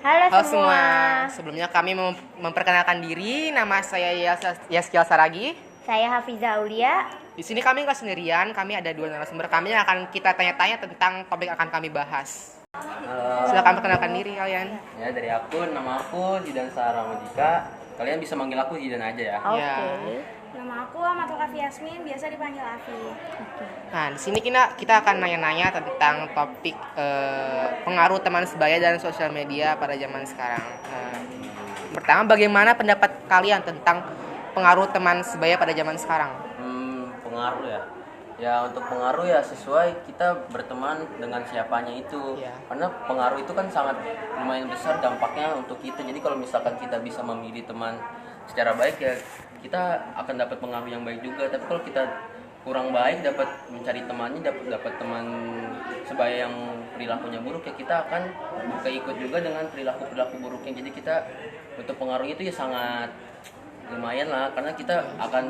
Halo Halo semua. semua, sebelumnya kami memperkenalkan diri. Nama saya Yaskiel Saragi. Saya Hafiza Aulia. Di sini kami nggak sendirian, kami ada dua narasumber kami yang akan kita tanya-tanya tentang topik yang akan kami bahas. Silakan perkenalkan diri kalian. Ya, dari nama aku Zidan Sahara Mujika. Kalian bisa manggil aku Zidan aja ya. Oke. Ya. Nama aku Amatul Kafi Yasmin, biasa dipanggil Afi. Nah, di sini kita akan nanya-nanya tentang topik pengaruh teman sebaya dan sosial media pada zaman sekarang. Pertama, bagaimana pendapat kalian tentang pengaruh teman sebaya pada zaman sekarang? Pengaruh ya. Ya, untuk pengaruh ya sesuai kita berteman dengan siapanya itu. Ya. Karena pengaruh itu kan sangat lumayan besar dampaknya untuk kita. Jadi kalau misalkan kita bisa memilih teman secara baik ya kita akan dapat pengaruh yang baik juga. Tapi kalau kita kurang baik dapat mencari temannya, dapat teman sebaya yang perilakunya buruk ya kita akan keikut juga dengan perilaku buruknya. Jadi kita untuk pengaruhnya itu ya sangat lumayan lah, karena kita akan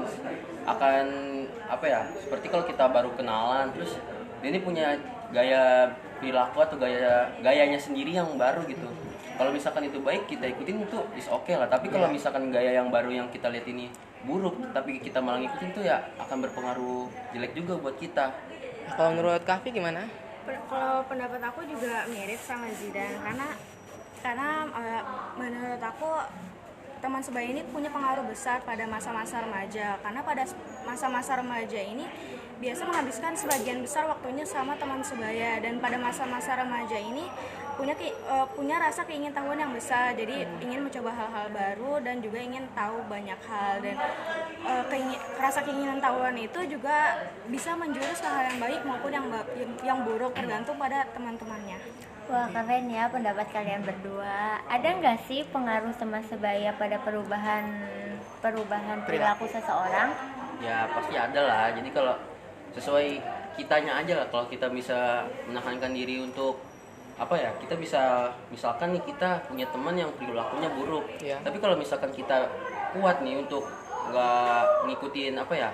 apa ya, seperti kalau kita baru kenalan terus dia ini punya gaya perilaku atau gayanya sendiri yang baru gitu. Kalau misalkan itu baik kita ikutin itu is oke lah, tapi kalau misalkan gaya yang baru yang kita lihat ini buruk tapi kita malah ngikutin tuh ya akan berpengaruh jelek juga buat kita. Kalau menurut Kahfi gimana? Kalau pendapat aku juga mirip sama Zidan, karena menurut aku teman sebaya ini punya pengaruh besar pada masa-masa remaja, karena pada masa-masa remaja ini biasa menghabiskan sebagian besar waktunya sama teman sebaya, dan pada masa-masa remaja ini punya rasa keingintahuan yang besar, jadi ingin mencoba hal-hal baru dan juga ingin tahu banyak hal, dan rasa keingintahuan itu juga bisa menjurus ke hal yang baik maupun yang buruk, tergantung pada teman-temannya. Wah, keren ya pendapat kalian berdua. Ada nggak sih pengaruh teman sebaya pada perubahan perilaku seseorang? Ya pasti ada lah. Jadi kalau sesuai kitanya aja lah, kalau kita bisa menahankan diri untuk apa ya, kita bisa misalkan nih kita punya teman yang perilakunya buruk, tapi kalau misalkan kita kuat nih untuk nggak ngikutin apa ya,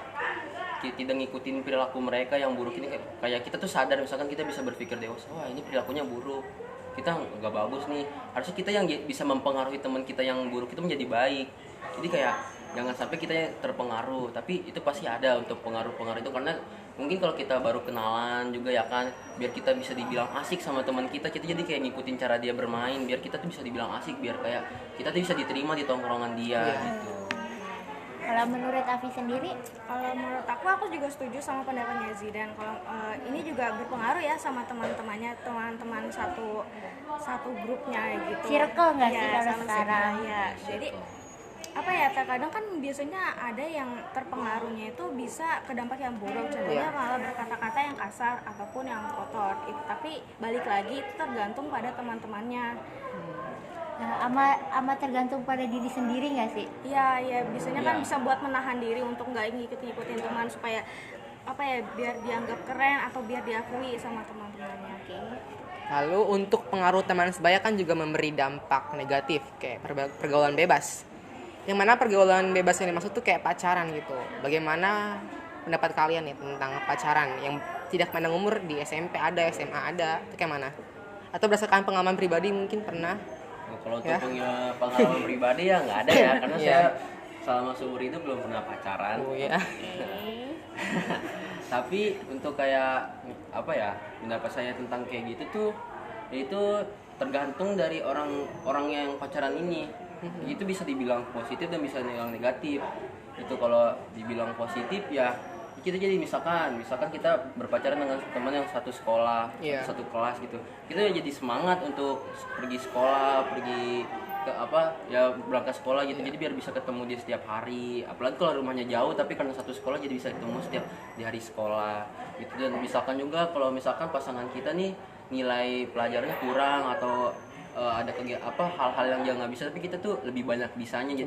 tidak ngikutin perilaku mereka yang buruk ini, kayak kita tuh sadar misalkan kita bisa berpikir dewasa, wah ini perilakunya buruk, kita nggak bagus nih, harusnya kita yang bisa mempengaruhi teman kita yang buruk itu menjadi baik. Jadi kayak jangan sampai kita terpengaruh, tapi itu pasti ada untuk pengaruh itu, karena mungkin kalau kita baru kenalan juga ya kan, biar kita bisa dibilang asik sama teman kita jadi kayak ngikutin cara dia bermain, biar kita tuh bisa dibilang asik, biar kayak kita tuh bisa diterima di tongkrongan dia gitu. Kalau menurut Afi sendiri? Kalau menurut aku juga setuju sama pendapatnya Zidan. Kalau ini juga berpengaruh ya sama teman-temannya, teman-teman satu grupnya gitu. Circle nggak sih Ya, kalau sama sekarang? circle, ya. Jadi apa ya, terkadang kan biasanya ada yang terpengaruhnya itu bisa ke dampak yang buruk, contohnya malah berkata-kata yang kasar ataupun yang kotor. Tapi balik lagi itu tergantung pada teman-temannya. Nah, ama tergantung pada diri sendiri nggak sih? Iya, biasanya kan bisa buat menahan diri untuk nggak ngikutin teman, supaya apa ya, biar dianggap keren atau biar diakui sama teman-temannya. Oke. Lalu untuk pengaruh teman sebaya kan juga memberi dampak negatif kayak pergaulan bebas. Yang mana pergaulan bebas yang dimaksud tuh kayak pacaran gitu. Bagaimana pendapat kalian nih tentang pacaran yang tidak pandang umur, di SMP ada, SMA ada, itu kayak mana? Atau berdasarkan pengalaman pribadi mungkin pernah? Kalau untuk pengalaman pribadi ya nggak ada ya, karena saya selama seumur hidup belum pernah pacaran. Oh ya. Tapi untuk kayak apa ya, pendapat saya tentang kayak gitu tuh, itu tergantung dari orang yang pacaran ini. Itu bisa dibilang positif dan bisa dibilang negatif. Itu kalau dibilang positif ya kita jadi misalkan kita berpacaran dengan teman yang satu sekolah, satu kelas gitu, kita jadi semangat untuk pergi sekolah, pergi ke apa ya, berangkat sekolah gitu. Jadi biar bisa ketemu dia setiap hari, apalagi kalau rumahnya jauh tapi karena satu sekolah jadi bisa ketemu setiap di hari sekolah gitu. Dan misalkan juga kalau misalkan pasangan kita nih nilai pelajarannya kurang atau ada hal-hal yang dia nggak bisa tapi kita tuh lebih banyak bisanya, jadi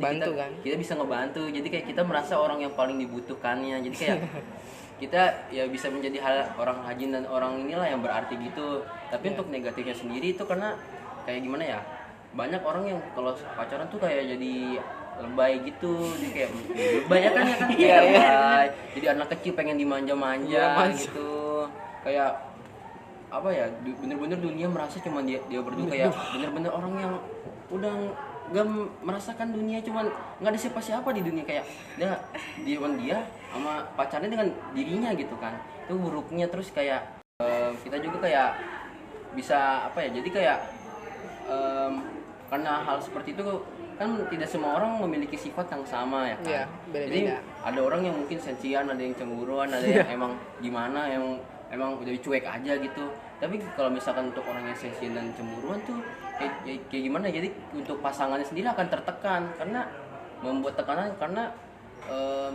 kita bisa ngebantu, jadi kayak kita merasa orang yang paling dibutuhkannya, jadi kayak kita ya bisa menjadi orang rajin dan orang inilah yang berarti gitu. Tapi untuk negatifnya sendiri itu karena kayak gimana ya, banyak orang yang kalau pacaran tuh kayak jadi lebay gitu, jadi kayak lebay ya kan lebay. Jadi anak kecil pengen dimanja-manja gitu, kayak apa ya, bener-bener dunia merasa cuma dia berdua, kayak bener-bener orang yang udah nggak merasakan dunia, cuman nggak ada siapa-siapa di dunia, kayak dia sama pacarnya dengan dirinya gitu kan. Itu buruknya. Terus kayak kita juga kayak bisa apa ya, jadi kayak karena hal seperti itu kan tidak semua orang memiliki sifat yang sama ya kan. Iya, beda-beda. Jadi ada orang yang mungkin sensian, ada yang cemburuan, ada yang emang gimana, yang emang udah cuek aja gitu. Tapi kalau misalkan untuk orang yang sensian dan cemburuan tuh kayak gimana, jadi untuk pasangannya sendiri akan tertekan karena membuat tekanan, karena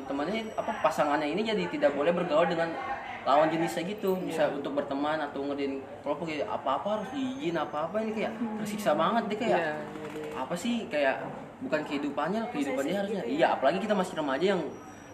temannya pasangannya ini jadi tidak boleh bergaul dengan lawan jenisnya gitu. Bisa untuk berteman atau ngerjain kelompok, kayak apa-apa harus izin, apa-apa ini kayak tersiksa banget dia, kayak apa sih, kayak bukan kehidupannya dia harusnya. Iya, apalagi kita masih remaja, yang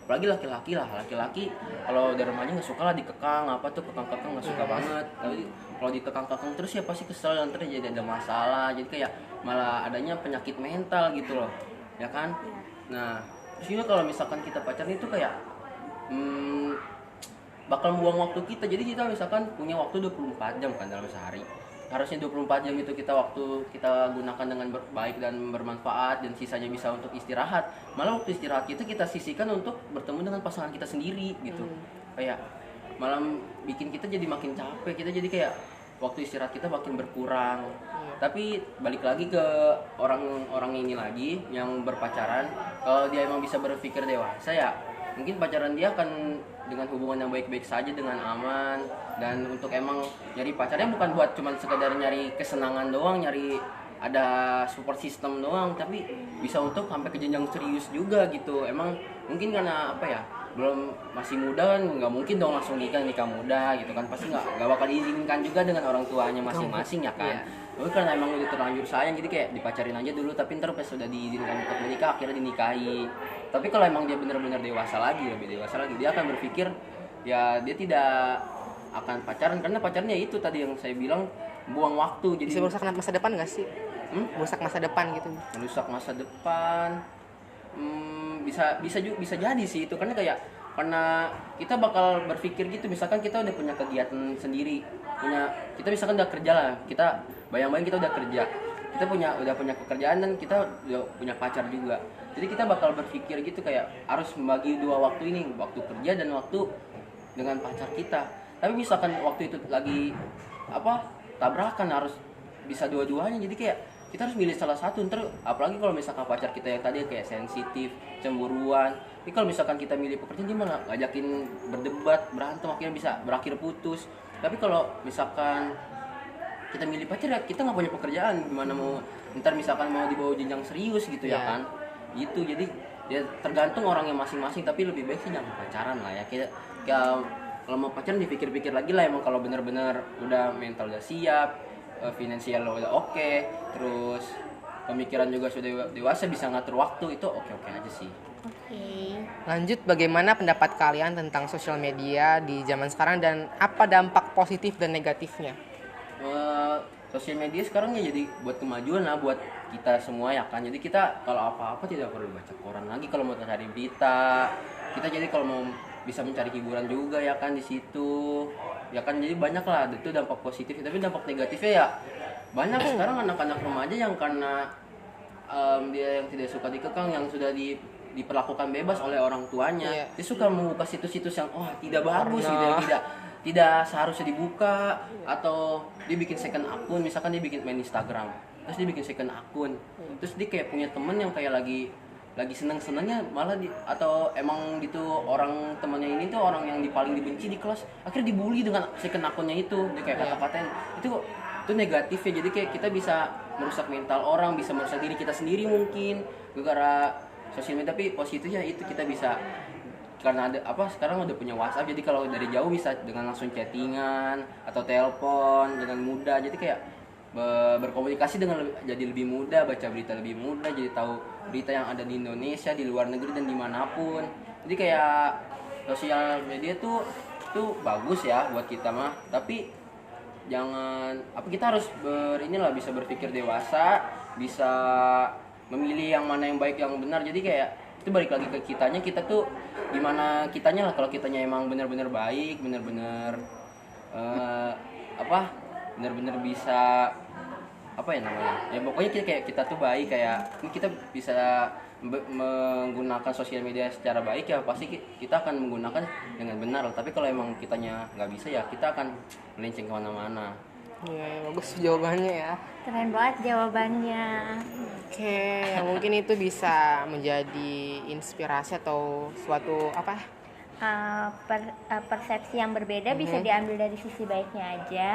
apalagi laki-laki kalau udah remaja nggak suka lah dikekang, apa tuh kekang nggak suka banget. Tapi kalau dikekang terus ya pasti kesel, dan terus jadi ada masalah, jadi kayak malah adanya penyakit mental gitu loh ya kan. Nah terus juga kalau misalkan kita pacaran itu kayak bakal buang waktu kita. Jadi kita misalkan punya waktu 24 jam kan dalam sehari, harusnya 24 jam itu kita gunakan dengan baik dan bermanfaat, dan sisanya bisa untuk istirahat. Malah waktu istirahat kita sisihkan untuk bertemu dengan pasangan kita sendiri gitu. Kayak malam bikin kita jadi makin capek, kita jadi kayak waktu istirahat kita makin berkurang. Tapi balik lagi ke orang-orang ini lagi yang berpacaran, kalau dia emang bisa berpikir dewasa ya mungkin pacaran dia akan dengan hubungan yang baik-baik saja, dengan aman. Dan untuk emang nyari pacarnya bukan buat cuman sekedar nyari kesenangan doang, nyari ada support system doang, tapi bisa untuk sampai ke jenjang serius juga gitu. Emang mungkin karena apa ya, belum masih muda kan, nggak mungkin dong langsung nikah muda gitu kan, pasti nggak bakal diizinkan juga dengan orang tuanya masing-masing ya kan. Tapi karena emang udah terlanjur sayang, jadi kayak dipacarin aja dulu, tapi ntar pas sudah diizinkan untuk menikah akhirnya dinikahi. Tapi kalau emang dia benar-benar dewasa lagi, lebih dewasa lagi, dia akan berpikir ya dia tidak akan pacaran, karena pacarnya itu tadi yang saya bilang, buang waktu. Jadi Bisa merusak masa depan nggak sih? Merusak masa depan gitu. merusak masa depan. Bisa jadi sih itu, karena kita bakal berpikir gitu. Misalkan kita udah punya kegiatan sendiri, kita misalkan udah kerja lah, kita bayang-bayang kita udah kerja, kita udah punya pekerjaan, dan kita udah punya pacar juga. Jadi kita bakal berpikir gitu, kayak harus membagi dua waktu ini, waktu kerja dan waktu dengan pacar kita. Tapi misalkan waktu itu lagi tabrakan, harus bisa dua-duanya. Jadi kayak kita harus milih salah satu. Ntar apalagi kalau misalkan pacar kita yang tadi kayak sensitif, cemburuan, tapi kalau misalkan kita milih pekerjaan, dia malah ngajakin berdebat, berantem, akhirnya bisa berakhir putus. Tapi kalau misalkan kita milih pacar, ya kita nggak punya pekerjaan, gimana mau ntar misalkan mau dibawa jenjang serius gitu ya kan. Gitu. Jadi ya tergantung orangnya masing-masing, tapi lebih baik sih jangan pacaran lah ya. Kita kalau mau pacaran dipikir-pikir lagi lah, emang kalau benar-benar udah mental udah siap, finansial udah oke, terus pemikiran juga sudah dewasa, bisa ngatur waktu, itu oke-oke aja sih. Oke. Lanjut, bagaimana pendapat kalian tentang sosial media di zaman sekarang dan apa dampak positif dan negatifnya? Sosial media sekarang ya jadi buat kemajuan lah buat kita semua ya kan. Jadi kita kalau apa-apa tidak perlu baca koran lagi kalau mau cari berita. Kita jadi kalau mau bisa mencari hiburan juga ya kan di situ. Ya kan, jadi banyak lah itu dampak positif, tapi dampak negatifnya ya banyak. Sekarang anak-anak remaja yang karena dia yang tidak suka dikekang, yang sudah diperlakukan bebas oleh orang tuanya, dia suka membuka situs-situs yang tidak bagus gitu, yang tidak seharusnya dibuka. Atau dia bikin second akun, misalkan dia bikin main Instagram, terus dia bikin second akun, terus dia kayak punya temen yang kayak lagi seneng-senengnya malah atau emang gitu, orang temannya ini tuh orang yang paling dibenci di kelas, akhirnya dibully dengan second akunnya itu. Dia kayak kata-katain itu negatif ya. Jadi kayak kita bisa merusak mental orang, bisa merusak diri kita sendiri mungkin gara-gara sosial media. Tapi positifnya itu kita bisa, karena ada sekarang udah punya WhatsApp, jadi kalau dari jauh bisa dengan langsung chattingan atau telepon dengan mudah. Jadi kayak berkomunikasi dengan jadi lebih mudah, baca berita lebih mudah, jadi tahu berita yang ada di Indonesia, di luar negeri, dan dimanapun. Jadi kayak sosial media tuh bagus ya buat kita mah, tapi jangan kita harus bisa berpikir dewasa, bisa memilih yang mana yang baik, yang benar. Jadi kayak itu balik lagi ke kitanya, kita tuh gimana kitanya lah. Kalau kitanya emang benar-benar baik, benar-benar apa benar-benar bisa apa ya namanya ya pokoknya kita tuh baik kayak ini kita bisa menggunakan sosial media secara baik ya pasti kita akan menggunakan dengan benar, tapi kalau emang kitanya nggak bisa ya kita akan melenceng kemana-mana. Iya, bagus jawabannya ya. Keren banget jawabannya. Oke, mungkin itu bisa menjadi inspirasi atau suatu apa? Persepsi yang berbeda bisa diambil dari sisi baiknya aja.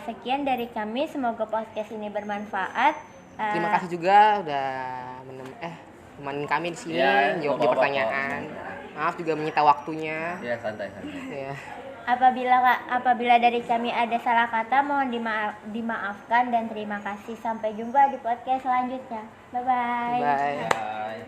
Sekian dari kami, semoga podcast ini bermanfaat. Terima kasih juga udah temenin kami di sini Ya, jawab apa-apa. pertanyaan. Maaf juga menyita waktunya. Ya santai. Ya. Apabila dari kami ada salah kata, mohon dimaafkan dan terima kasih. Sampai jumpa di podcast selanjutnya. Bye bye. Bye. Bye.